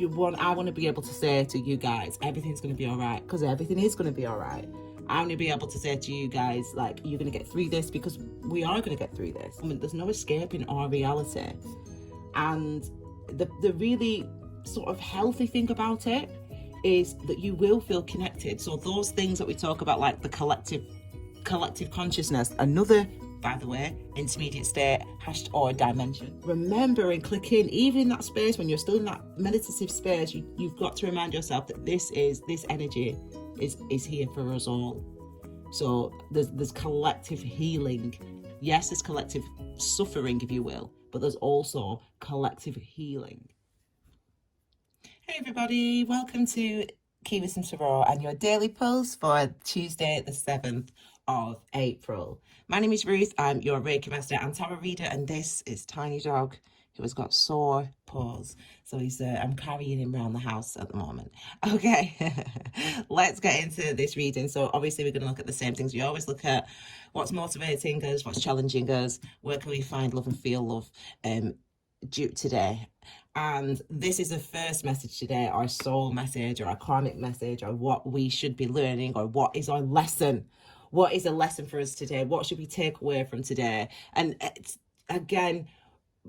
I want to be able to say to you guys, everything's going to be all right, because everything is going to be all right. I want to be able to say to you guys, like, you're going to get through this, because we are going to get through this. I mean, there's no escaping our reality. And the really sort of healthy thing about it is that you will feel connected. So those things that we talk about, like the collective consciousness, another, by the way, intermediate state or dimension. Remember and click in, even in that space when you're still in that meditative space, you've got to remind yourself that this energy is here for us all. So there's collective healing. Yes, there's collective suffering, if you will, but there's also collective healing. Hey everybody, welcome to Key Wisdom Tarot and your daily pulse for Tuesday the 7th of April. My name is Ruth, I'm your Reiki Master and Tarot Reader, and this is Tiny Dog, who has got sore paws. So I'm carrying him around the house at the moment. Okay, let's get into this reading. So obviously we're going to look at the same things. We always look at what's motivating us, what's challenging us, where can we find love and feel love due today. And this is the first message today, our soul message or our karmic message, or what we should be learning, or what is our lesson. What is a lesson for us today? What should we take away from today? And it's, again,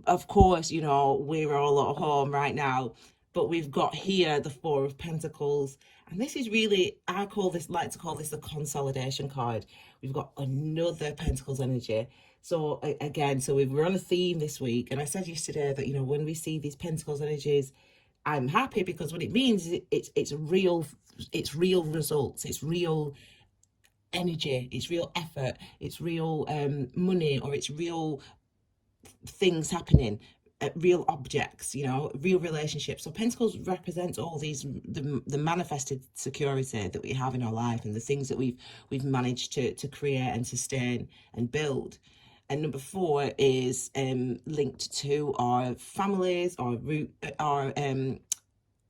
of course, you know, we're all at home right now, but we've got here the Four of Pentacles. And this is really, like to call this the consolidation card. We've got another Pentacles energy. So again, we're on a theme this week. And I said yesterday that, you know, when we see these Pentacles energies, I'm happy, because what it means is it's real results, it's real energy, it's real effort, it's real money, or it's real things happening, real objects, you know, real relationships. So Pentacles represents all these, the manifested security that we have in our life, and the things that we've managed to create and sustain and build. And number 4 is linked to our families, our root,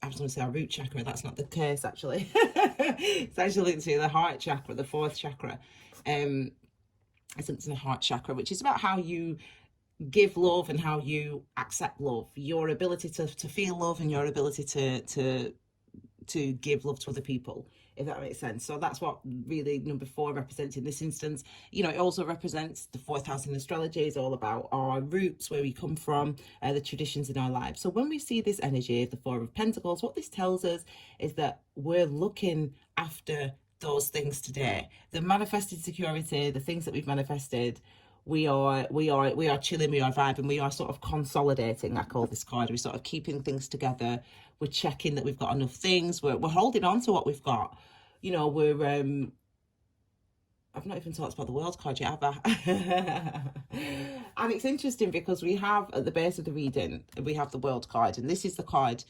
I was going to say our root chakra. That's not the case, actually. It's actually linked to the heart chakra, the 4th chakra. It's linked to the heart chakra, which is about how you give love and how you accept love. Your ability to feel love, and your ability to give love to other people, if that makes sense. So that's what really number 4 represents in this instance. You know, it also represents the 4th house in astrology. Is all about our roots, where we come from, the traditions in our lives. So when we see this energy of the 4 of Pentacles, what this tells us is that we're looking after those things today. The manifested security, the things that we've manifested, we are chilling, we are vibing, we are sort of consolidating. I call this card. We're sort of keeping things together. We're checking that we've got enough things. We're holding on to what we've got. You know, we're I've not even talked about the world card yet, have I? And it's interesting because we have at the base of the reading, we have the world card, and this is the card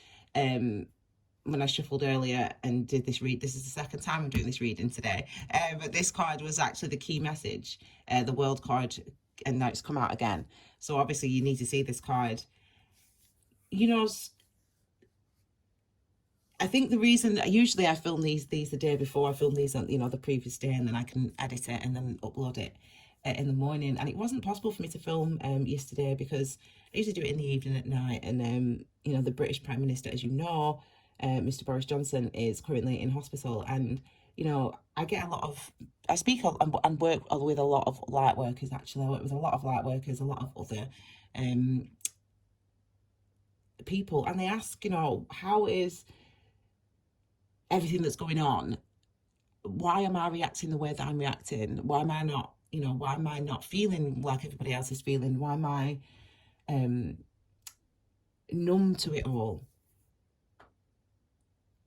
when I shuffled earlier and did this read. This is the second time I'm doing this reading today, but this card was actually the key message, the world card, and now it's come out again. So obviously you need to see this card. You know, I think the reason that usually I film these the day before, I film these on, you know, the previous day, and then I can edit it and then upload it in the morning. And it wasn't possible for me to film yesterday, because I usually do it in the evening at night. And you know, the British Prime Minister, as you know, Mr. Boris Johnson, is currently in hospital. And you know, I speak and work with a lot of light workers. Actually, I work with a lot of light workers, a lot of other people, and they ask, you know, how is everything that's going on? Why am I reacting the way that I'm reacting? Why am I not, you know, why am I not feeling like everybody else is feeling? Why am I numb to it all?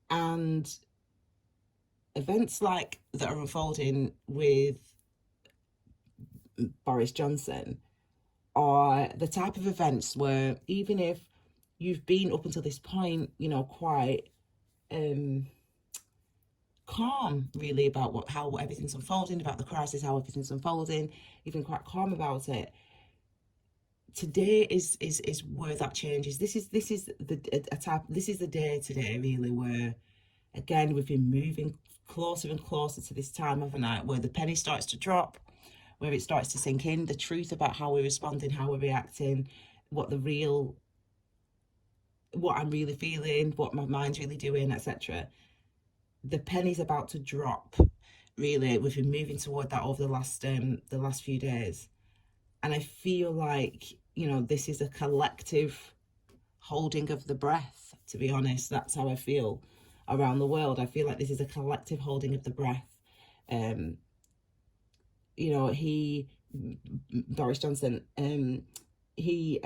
And events like that are unfolding with Boris Johnson are the type of events where, even if you've been up until this point, you know, quite calm really about how everything's unfolding, about the crisis, how everything's unfolding, even quite calm about it, today is where that changes. This is the day today really where, again, we've been moving closer and closer to this time of the night where the penny starts to drop, where it starts to sink in, the truth about how we're responding, how we're reacting, what the real what I'm really feeling, what my mind's really doing, etc. The penny's about to drop. Really, we've been moving toward that over the last few days, and I feel like, you know, this is a collective holding of the breath. To be honest, that's how I feel around the world. I feel like this is a collective holding of the breath. You know, Boris Johnson, he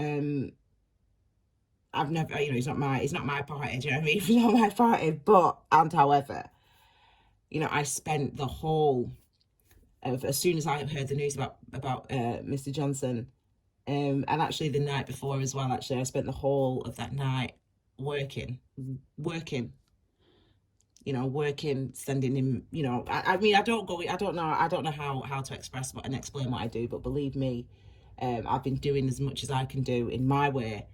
I've never, you know, he's not my party, do you know what I mean? He's not my party, but, and however, you know, I spent the whole of, as soon as I heard the news about Mr. Johnson, and actually the night before as well, actually, I spent the whole of that night working, you know, sending him, you know, I mean, I don't know how to express and explain what I do, but believe me, I've been doing as much as I can do in my way,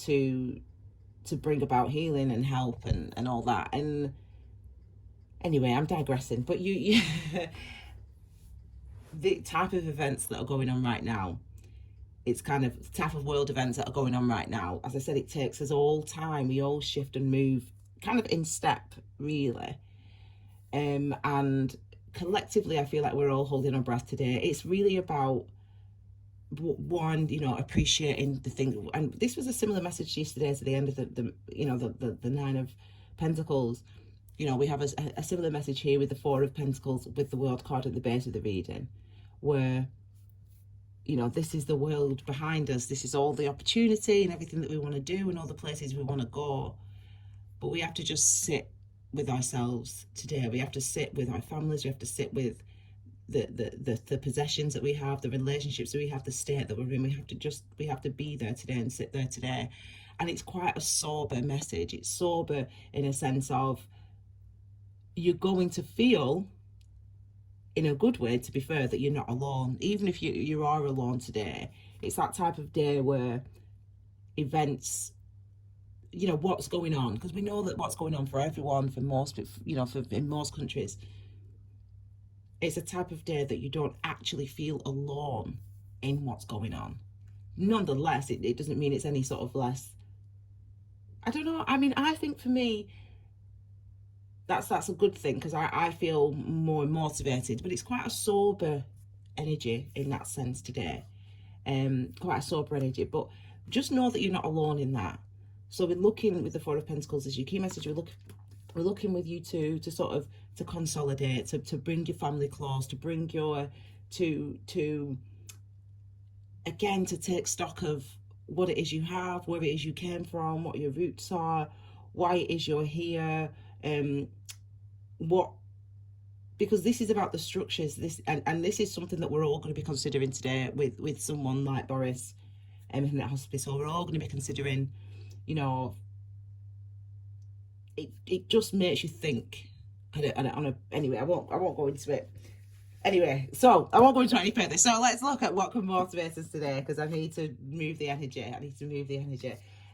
to bring about healing and help and all that. And anyway, I'm digressing, but you the type of events that are going on right now, it's kind of the type of world events that are going on right now. As I said, it takes us all time. We all shift and move kind of in step, really. And collectively, I feel like we're all holding our breath today. It's really about, one, you know, appreciating the thing. And this was a similar message yesterday to the end of the you know, the Nine of Pentacles. You know, we have a similar message here with the Four of Pentacles, with the World card at the base of the reading, where, you know, this is the world behind us. This is all the opportunity and everything that we want to do and all the places we want to go. But we have to just sit with ourselves today. We have to sit with our families. We have to sit with the possessions that we have, the relationships that we have, the state that we're in. We have to be there today and sit there today. And it's quite a sober message. It's sober in a sense of, you're going to feel, in a good way, to be fair, that you're not alone. Even if you are alone today, it's that type of day where events, you know, what's going on, because we know that what's going on for everyone, for most, you know, in most countries, it's a type of day that you don't actually feel alone in what's going on. Nonetheless, it doesn't mean it's any sort of less, I don't know, I mean, I think for me, that's a good thing, because I feel more motivated. But it's quite a sober energy in that sense today, quite a sober energy. But just know that you're not alone in that. So we're looking with the Four of Pentacles as your key message. We're looking with you to sort of to consolidate, to bring your family close, to bring your to again, to take stock of what it is you have, where it is you came from, what your roots are, why it is you're here, because this is about the structures, and this is something that we're all going to be considering today with someone like Boris in that hospice. So we're all going to be considering, you know, it just makes you think. Anyway, I won't go into it. Anyway, so I won't go into any further. So let's look at what can motivate us today, because I need to move the energy.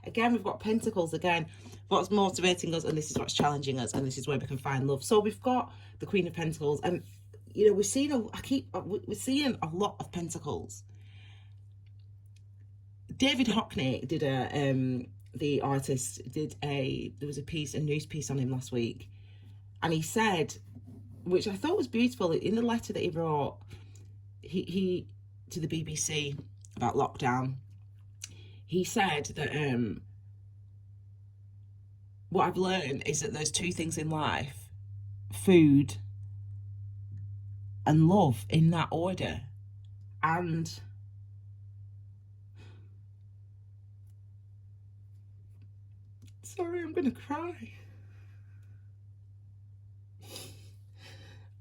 Again, we've got Pentacles. Again, what's motivating us, and this is what's challenging us, and this is where we can find love. So we've got the Queen of Pentacles, and, you know, we're seeing a lot of Pentacles. David Hockney did the artist there was a news piece on him last week, and he said, which I thought was beautiful, in the letter that he wrote, he to the BBC about lockdown, he said that what I've learned is that there's two things in life: food and love, in that order. And sorry, I'm gonna cry.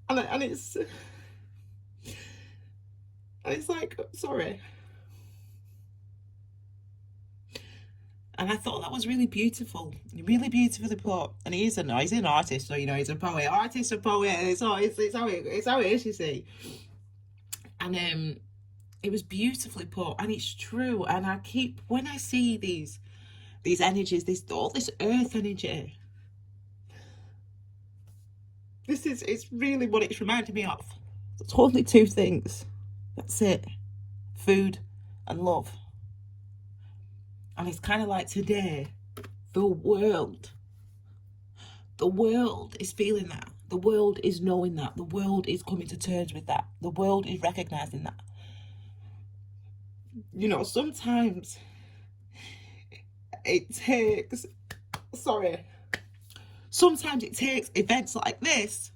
And it's like, sorry. And I thought that was really beautifully put. And he's an artist, so, you know, he's a poet, and it's how it is, you see. And it was beautifully put, and it's true. And when I see these energies, all this earth energy, it's really what it's reminding me of. It's only two things. That's it. Food and love. And it's kind of like today, the world is feeling that. The world is knowing that. The world is coming to terms with that. The world is recognizing that. You know, sometimes it takes, sometimes it takes events like this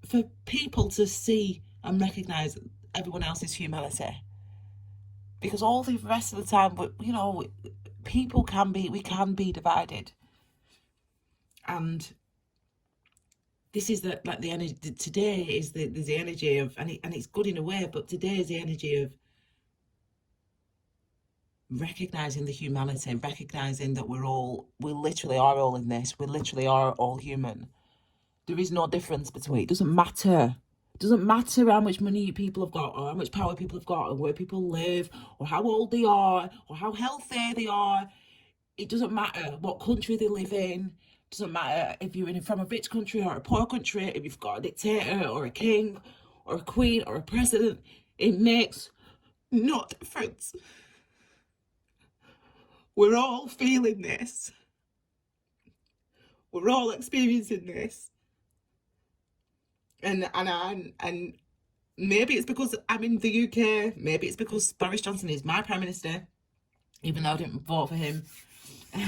for people to see and recognize everyone else's humanity. Because all the rest of the time, you know, we can be divided. And this is the energy today is there's the energy of, and it's good in a way, but today is the energy of recognizing the humanity, recognizing that we literally are all in this. We literally are all human. There is no difference between, it doesn't matter. It doesn't matter how much money people have got, or how much power people have got, or where people live, or how old they are, or how healthy they are. It doesn't matter what country they live in. It doesn't matter if you're from a rich country or a poor country, if you've got a dictator or a king or a queen or a president. It makes no difference. We're all feeling this. We're all experiencing this. And maybe it's because I'm in the UK. Maybe it's because Boris Johnson is my Prime Minister, even though I didn't vote for him. But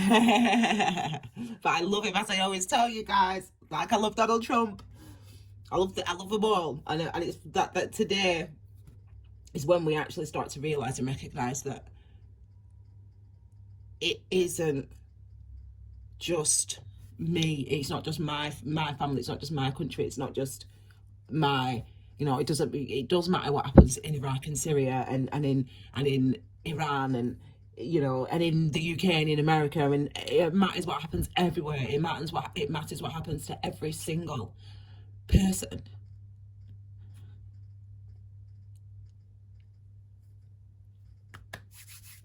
I love him, as I always tell you guys. Like I love Donald Trump. I love them all. And it's that today is when we actually start to realise and recognise that it isn't just me. It's not just my family. It's not just my country. It's not just my, you know, it does matter what happens in Iraq and Syria and in Iran and, you know, and in the UK and in America, and it matters what happens everywhere. It matters what happens to every single person.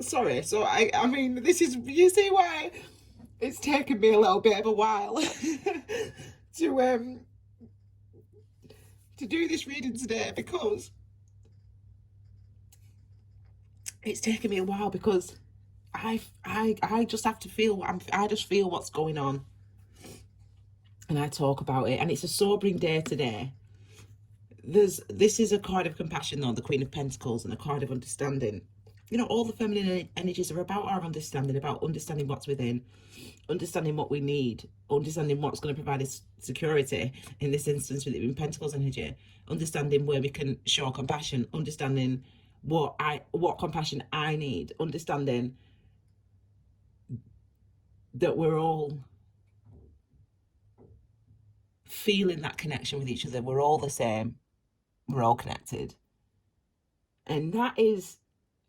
Sorry, so I mean, this is, you see why it's taken me a little bit of a while to do this reading today, because it's taken me a while, because I just have to feel, I just feel what's going on, and I talk about it, and it's a sobering day today. This is a card of compassion though, the Queen of Pentacles, and a card of understanding. You know, all the feminine energies are about our understanding, about understanding what's within, understanding what we need, understanding what's going to provide us security, in this instance with it being Pentacles energy, understanding where we can show compassion, understanding what compassion I need, understanding that we're all feeling that connection with each other. We're all the same. We're all connected. And that is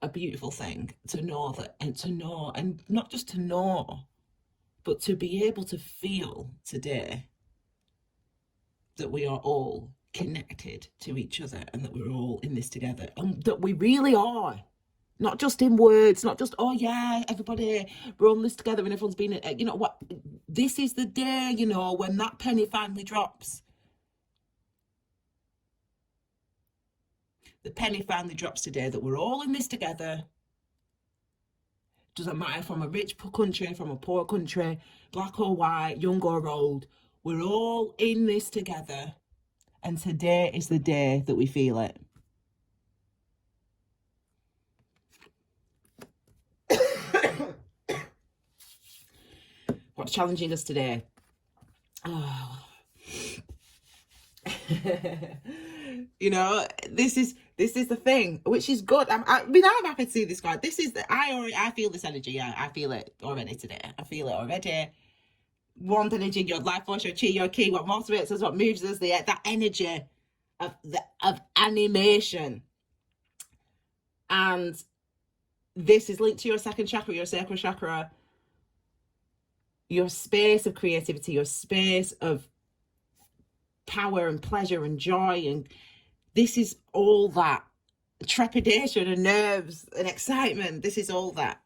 a beautiful thing, to know that, and not just to know, but to be able to feel today that we are all connected to each other, and that we're all in this together, and that we really are, not just in words, not just, oh yeah, everybody, we're on this together and everyone's been, you know what, this is the day, you know, when that penny finally drops. The penny finally drops today, that we're all in this together. Doesn't matter from a rich country, from a poor country, black or white, young or old. We're all in this together. And today is the day that we feel it. What's challenging us today? Oh. You know, this is the thing, which is good. I mean, I'm happy to see this card. This is I feel this energy. Yeah, I feel it already today. I feel it already. One energy, your life force, your chi, your key, what motivates us, what moves us, that energy of animation. And this is linked to your second chakra, your sacral chakra, your space of creativity, your space of power and pleasure and joy, and this is all that trepidation and nerves and excitement. This is all that.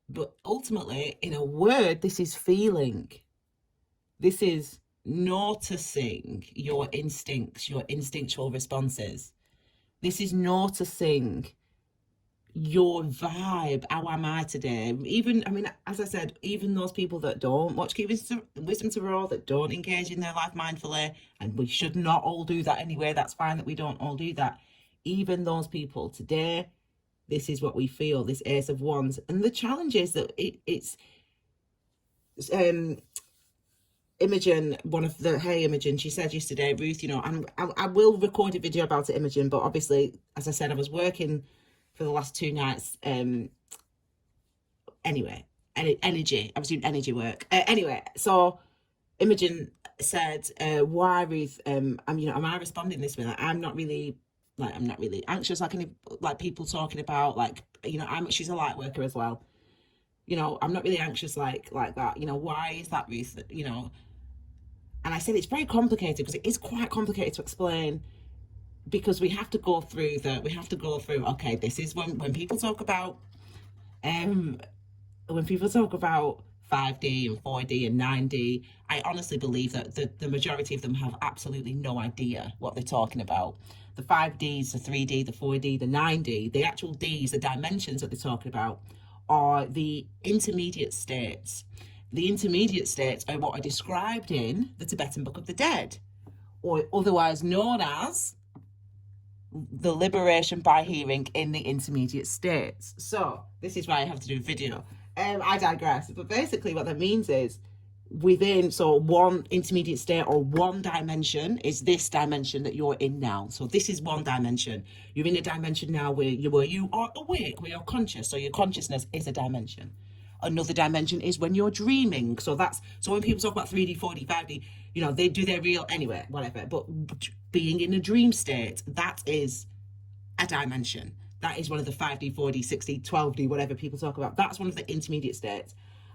But ultimately, in a word, this is feeling. This is noticing your instincts, your instinctual responses. This is noticing your vibe. How am I today? Even, I mean, as I said, even those people that don't watch Key Wisdom to Raw, that don't engage in their life mindfully, and we should not all do that anyway. That's fine that we don't all do that. Even those people today, this is what we feel, this Ace of Wands. And the challenge is that it's Imogen, one of the, hey Imogen, she said yesterday, Ruth, you know, and I will record a video about it, Imogen, but obviously, as I said, I was working for the last 2 nights. Anyway, energy, I was doing energy work. Anyway, so Imogen said, why, Ruth, am I responding this way? Like, I'm not really anxious, like people talking about, like, you know, she's a light worker as well. You know, I'm not really anxious like that. You know, why is that, Ruth? You know, and I said it's very complicated, because it is quite complicated to explain, because we have to go through, okay, this is when people talk about, when people talk about 5D and 4D and 9D, I honestly believe that the majority of them have absolutely no idea what they're talking about. The 5Ds, the 3D, the 4D, the 9D, the actual Ds, the dimensions that they're talking about, are the intermediate states. The intermediate states are what are described in the Tibetan Book of the Dead, or otherwise known as the liberation by hearing in the intermediate states. So this is why I have to do a video. I digress, but basically what that means is, within, so one intermediate state or one dimension is this dimension that you're in now. So this is one dimension. You're in a dimension now where you are awake, where you're conscious. So your consciousness is a dimension. Another dimension is when you're dreaming. So when people talk about 3D, 4D, 5D, you know, they do their real, anyway, whatever. But being in a dream state, that is a dimension. That is one of the 5D, 4D, 6D, 12D, whatever people talk about. That's one of the intermediate states.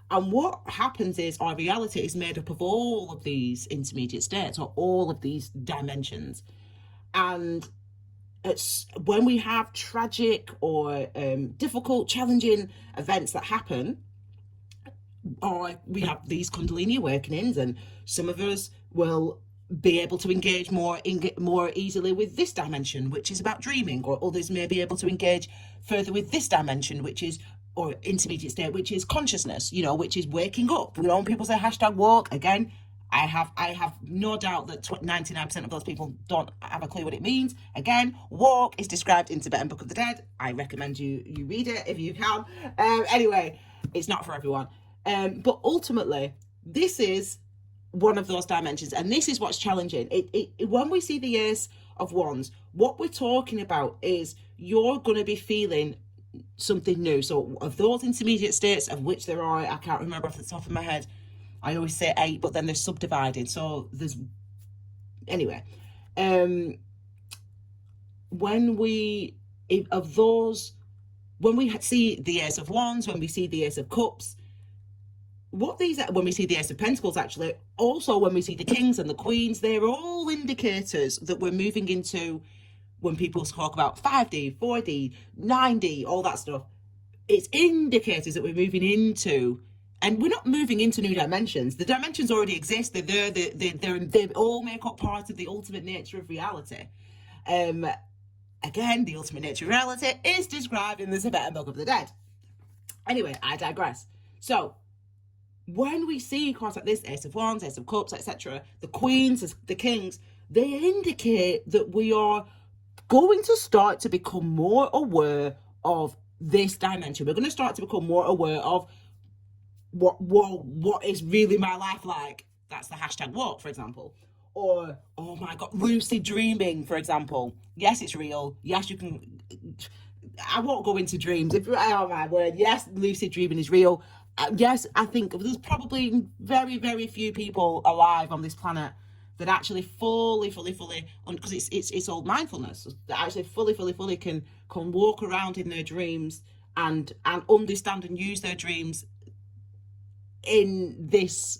And what happens is, our reality is made up of all of these intermediate states, or all of these dimensions. And it's when we have tragic or difficult, challenging events that happen, or we have these Kundalini awakenings, and some of us will be able to engage more easily with this dimension, which is about dreaming, or others may be able to engage further with this dimension, which is, or intermediate state, which is consciousness, you know, which is waking up. You know, when people say hashtag woke, again, I have no doubt that 99% of those people don't have a clue what it means. Again, woke is described in Tibetan Book of the Dead. I recommend you read it if you can. Anyway, it's not for everyone. But ultimately, this is one of those dimensions, and this is what's challenging. When we see the Ace of Wands, what we're talking about is you're going to be feeling something new. So of those intermediate states, of which there are, I can't remember off the top of my head, I always say 8, but then they're subdivided. So there's, anyway, when we see the Ace of Wands, when we see the Ace of Cups, when we see the Ace of Pentacles, actually, also when we see the Kings and the Queens, they're all indicators that we're moving into, when people talk about 5D, 4D, 9D, all that stuff, it's indicators that we're moving into, and we're not moving into new dimensions. The dimensions already exist. They're there. They all make up part of the ultimate nature of reality. Again, the ultimate nature of reality is described in the Tibetan Book of the Dead. Anyway, I digress. So when we see cards like this, Ace of Wands, Ace of Cups, etc., the Queens, the Kings, they indicate that we are going to start to become more aware of this dimension. We're going to start to become more aware of what is really my life like. That's the hashtag woke, for example. Or, oh my God, lucid dreaming, for example. Yes, it's real. Yes, you can. I won't go into dreams. Oh my word. Yes, lucid dreaming is real. Yes, I think there's probably very, very few people alive on this planet that actually fully, because it's all mindfulness, that actually fully can walk around in their dreams and understand and use their dreams in this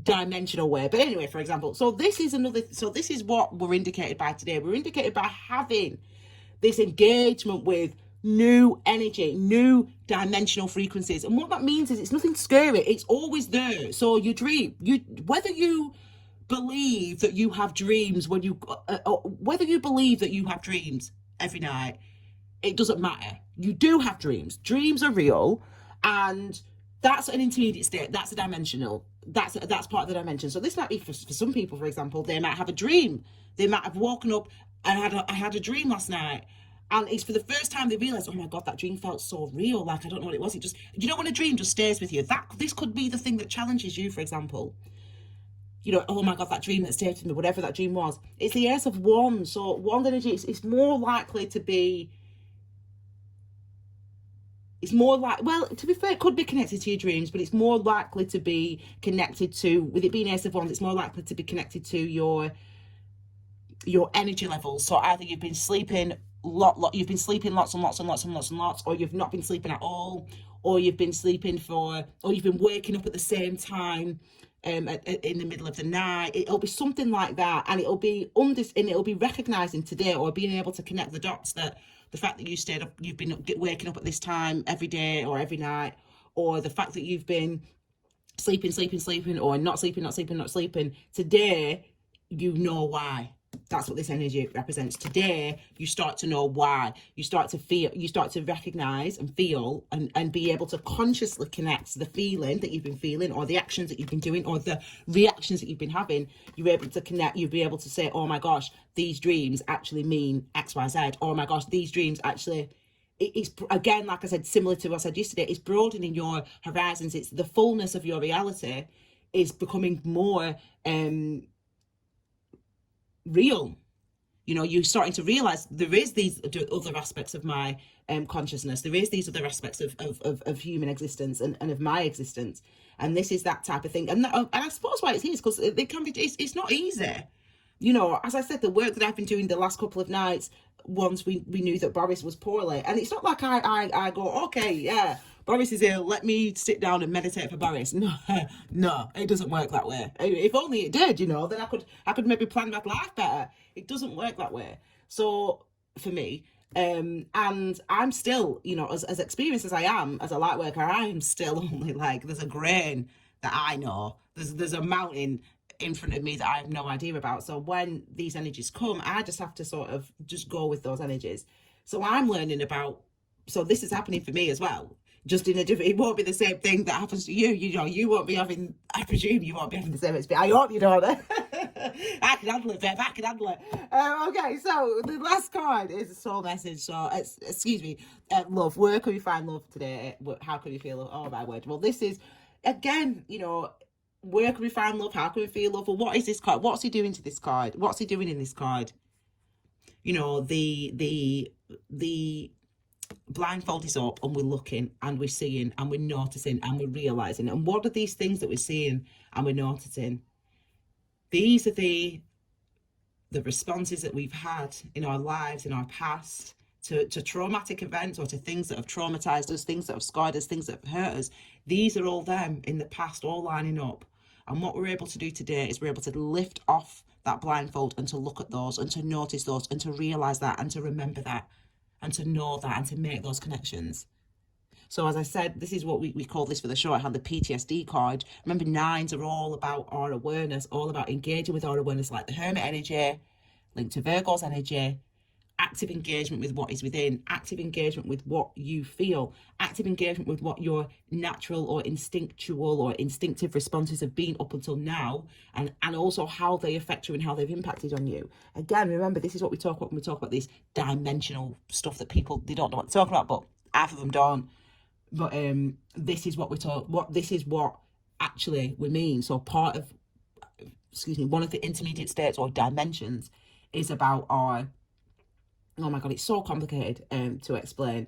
dimensional way. But anyway, for example, so this is what we're indicated by today. We're indicated by having this engagement with new energy, new dimensional frequencies. And what that means is it's nothing scary. It's always there. So you dream, whether you believe that you have dreams, whether you believe that you have dreams, every night, it doesn't matter. You do have dreams. Dreams are real, and that's an intermediate state. That's a dimensional. That's part of the dimension. So this might be for some people, for example, they might have a dream. They might have woken up and I had a dream last night. And it's for the first time they realize, oh my God, that dream felt so real. Like, I don't know what it was. It just, you know, when a dream just stays with you, this could be the thing that challenges you, for example. You know, oh my God, that dream that stayed with me, whatever that dream was. It's the Ace of Wands. So wand energy is more likely to be, it's more like, well, to be fair, it could be connected to your dreams, but it's more likely to be connected to, with it being Ace of Wands, it's more likely to be connected to your energy levels. So either you've been sleeping you've been sleeping lots and lots and lots and lots and lots, or you've not been sleeping at all, or you've been sleeping or you've been waking up at the same time in the middle of the night. It'll be something like that, and it'll be recognizing today, or being able to connect the dots, that the fact that you've been waking up at this time every day or every night, or the fact that you've been sleeping, or not sleeping. Today, you know why. That's what this energy represents. Today, you start to know why. You start to recognize and feel and be able to consciously connect the feeling that you've been feeling, or the actions that you've been doing, or the reactions that you've been having. You're able to connect. You'll be able to say, oh my gosh, these dreams actually mean X, Y, Z. Oh my gosh, these dreams actually... It's, again, like I said, similar to what I said yesterday, it's broadening your horizons. It's the fullness of your reality is becoming more real. You know, you're starting to realize there is these other aspects of my consciousness. There is these other aspects of human existence and of my existence. And this is that type of thing. And I suppose why it's easy, because it can be, it's not easy. You know, as I said, the work that I've been doing the last couple of nights, once we knew that Boris was poorly, and it's not like I go, okay, yeah, Boris is ill, let me sit down and meditate for Boris. No, it doesn't work that way. If only it did, you know, then I could maybe plan my life better. It doesn't work that way. So for me, and I'm still, you know, as experienced as I am as a light worker, I am still only like, there's a grain that I know, there's a mountain in front of me that I have no idea about. So when these energies come, I just have to sort of just go with those energies. So I'm learning about, so this is happening for me as well, just in a different, it won't be the same thing that happens to you. You know, you won't be having, I presume you won't be having the same experience. I hope you don't. I can handle it, babe, I can handle it. Okay, so the last card is a soul message. So, excuse me, love, where can we find love today? How can we feel love? Oh my word. Well, this is, again, you know, where can we find love? How can we feel love? Well, what is this card? What's he doing to this card? What's he doing in this card? You know, the blindfold is up, and we're looking, and we're seeing, and we're noticing, and we're realizing. And what are these things that we're seeing and we're noticing? These are the responses that we've had in our lives, in our past, to traumatic events, or to things that have traumatized us, things that have scarred us, things that have hurt us. These are all them in the past, all lining up. And what we're able to do today is we're able to lift off that blindfold and to look at those and to notice those and to realize that and to remember that and to know that and to make those connections. So as I said, this is what we call this for the show. I had the PTSD card. Remember, nines are all about our awareness, all about engaging with our awareness, like the Hermit energy, linked to Virgo's energy. Active engagement with what is within, active engagement with what you feel, active engagement with what your natural or instinctual or instinctive responses have been up until now, and also how they affect you and how they've impacted on you. Again, remember, this is what we talk about when we talk about this dimensional stuff that people, they don't know what they're talking about, but half of them don't. But this is what this is what actually we mean. So part of, one of the intermediate states or dimensions is about our, oh my God, it's so complicated to explain.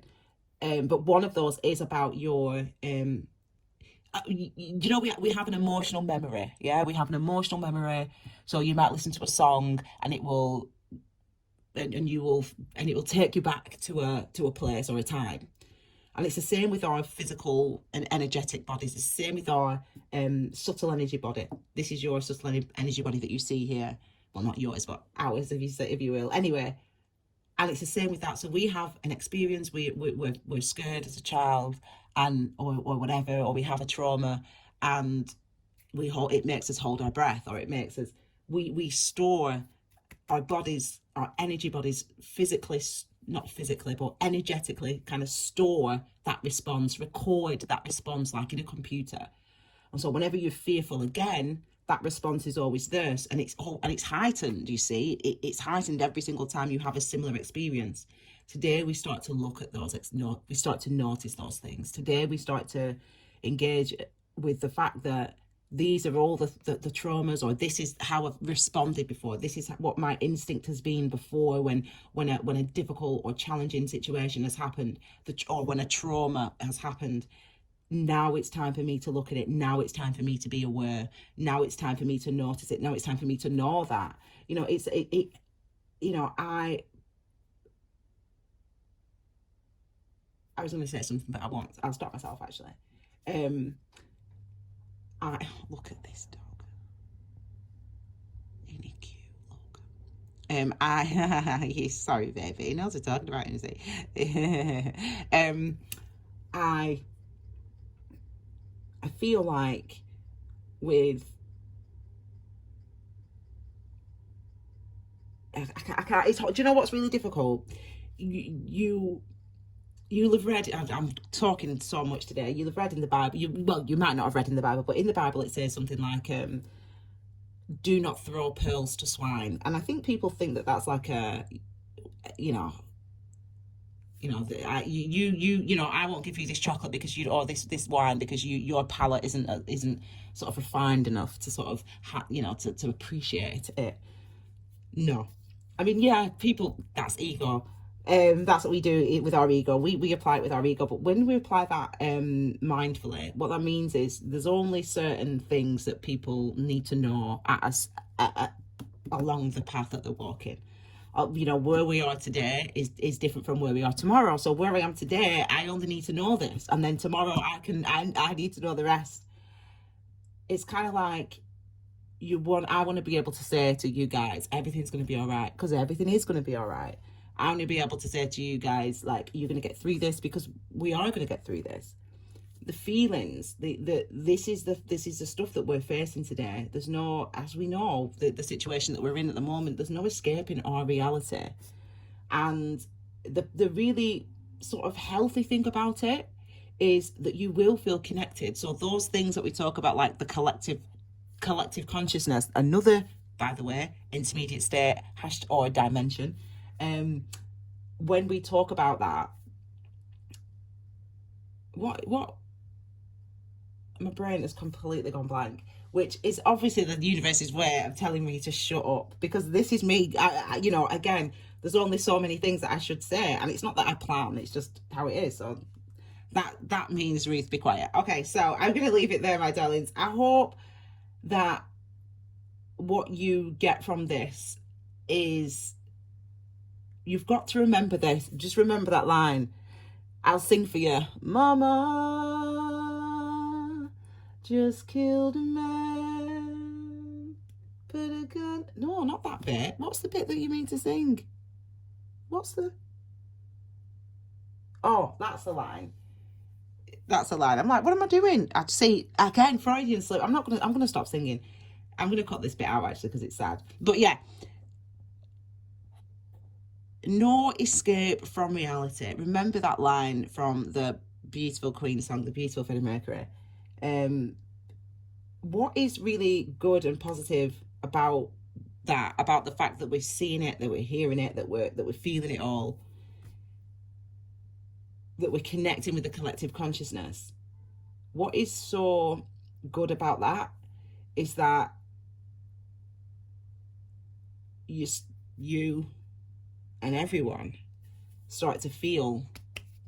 But one of those is about your, you know, we have an emotional memory. Yeah, we have an emotional memory. So you might listen to a song and it will, and it will take you back to a place or a time. And it's the same with our physical and energetic bodies. It's the same with our subtle energy body. This is your subtle energy body that you see here. Well, not yours, but ours, if you will. Anyway. And it's the same with that. So we have an experience, we're scared as a child, and or whatever, or we have a trauma, and it makes us hold our breath, or it makes us, we store our bodies, our energy bodies physically not physically, but energetically kind of store that response, record that response like in a computer. And so whenever you're fearful again, that response is always there, and it's heightened. You see, it's heightened every single time you have a similar experience. Today we start to look at those. We start to notice those things. Today we start to engage with the fact that these are all the traumas, or this is how I've responded before. This is what my instinct has been before when a difficult or challenging situation has happened, or when a trauma has happened. Now it's time for me to look at it. Now it's time for me to be aware. Now it's time for me to notice it. Now it's time for me to know that, you know, I was going to say something, but I'll stop myself actually. I look at this dog. Ain't he cute? Look. He's sorry, baby. He knows what I'm talking about, isn't he? I feel like with I can't. Do you know what's really difficult? You'll have read. I'm talking so much today. You'll have read in the Bible. You might not have read in the Bible, but in the Bible it says something like, "Do not throw pearls to swine." And I think people think that that's like a, I won't give you this chocolate because or this wine because your palate isn't sort of refined enough to sort of to appreciate it. No, I mean, yeah, people, that's ego. That's what we do with our ego. We apply it with our ego, but when we apply that mindfully, what that means is there's only certain things that people need to know along the path that they're walking. Where we are today is different from where we are tomorrow. So where I am today, I only need to know this, and then tomorrow I need to know the rest. It's kind of like I want to be able to say to you guys, everything's going to be all right, because everything is going to be all right. I want to be able to say to you guys, like, you're going to get through this, because we are going to get through this. The feelings, this is the stuff that we're facing today. There's no, as we know, the situation that we're in at the moment, there's no escaping our reality. And the really sort of healthy thing about it is that you will feel connected. So those things that we talk about, like the collective consciousness, another, by the way, intermediate state or dimension. When we talk about that, what my brain has completely gone blank, which is obviously the universe's way of telling me to shut up, because this is me. Again, there's only so many things that I should say, and it's not that I plan, it's just how it is. So that means, Ruth, be quiet. Okay, so I'm going to leave it there, my darlings. I hope that what you get from this is, you've got to remember this. Just remember that line. I'll sing for you. Mama just killed a man. Put a gun. No, not that bit. What's the bit that you mean to sing? Oh, that's the line. That's the line. I'm like, what am I doing? I see, again, Freudian slip. I'm gonna stop singing. I'm gonna cut this bit out actually because it's sad. But yeah. No escape from reality. Remember that line from the beautiful Queen song, The Beautiful Freddie Mercury. What is really good and positive about that, about the fact that we're seeing it, that we're hearing it, that we're feeling it all, that we're connecting with the collective consciousness? What is so good about that is that you and everyone start to feel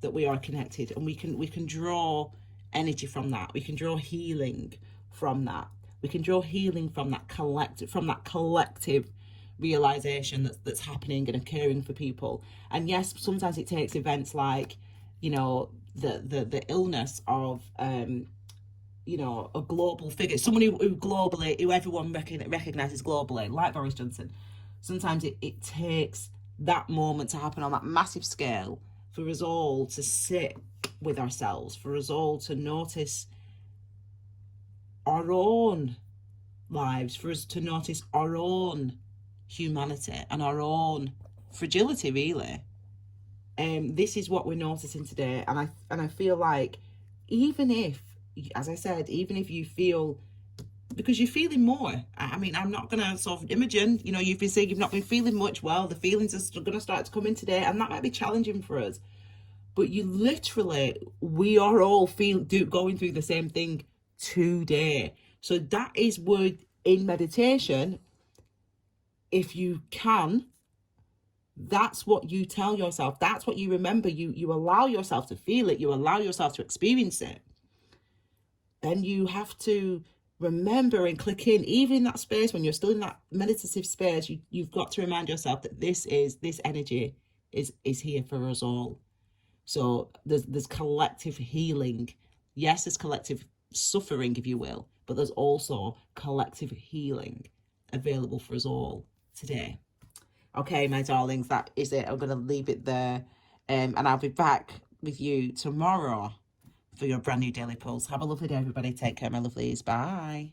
that we are connected, and we can draw energy from that. We can draw healing from that. We can draw healing from that collective realization that's happening and occurring for people. And yes, sometimes it takes events like, the illness of a global figure, someone who everyone recognizes globally, like Boris Johnson. Sometimes it takes that moment to happen on that massive scale for us all to sit with ourselves, for us all to notice our own lives, for us to notice our own humanity and our own fragility, really. This is what we're noticing today. And I feel like, even if, as I said, even if you feel, because you're feeling more. I mean, I'm not going to sort of Imogen, you know, you've been saying you've not been feeling much. Well, the feelings are going to start to come in today, and that might be challenging for us. But you literally, we are all going through the same thing today. So that is where, in meditation, if you can, that's what you tell yourself. That's what you remember. You allow yourself to feel it. You allow yourself to experience it. Then you have to remember and click in, even in that space when you're still in that meditative space. You've got to remind yourself that this energy is here for us all. So there's collective healing. Yes, there's collective suffering, if you will, but there's also collective healing available for us all today. Okay, my darlings, that is it. I'm going to leave it there, and I'll be back with you tomorrow for your brand new Daily Pulse. Have a lovely day, everybody. Take care, my lovelies. Bye.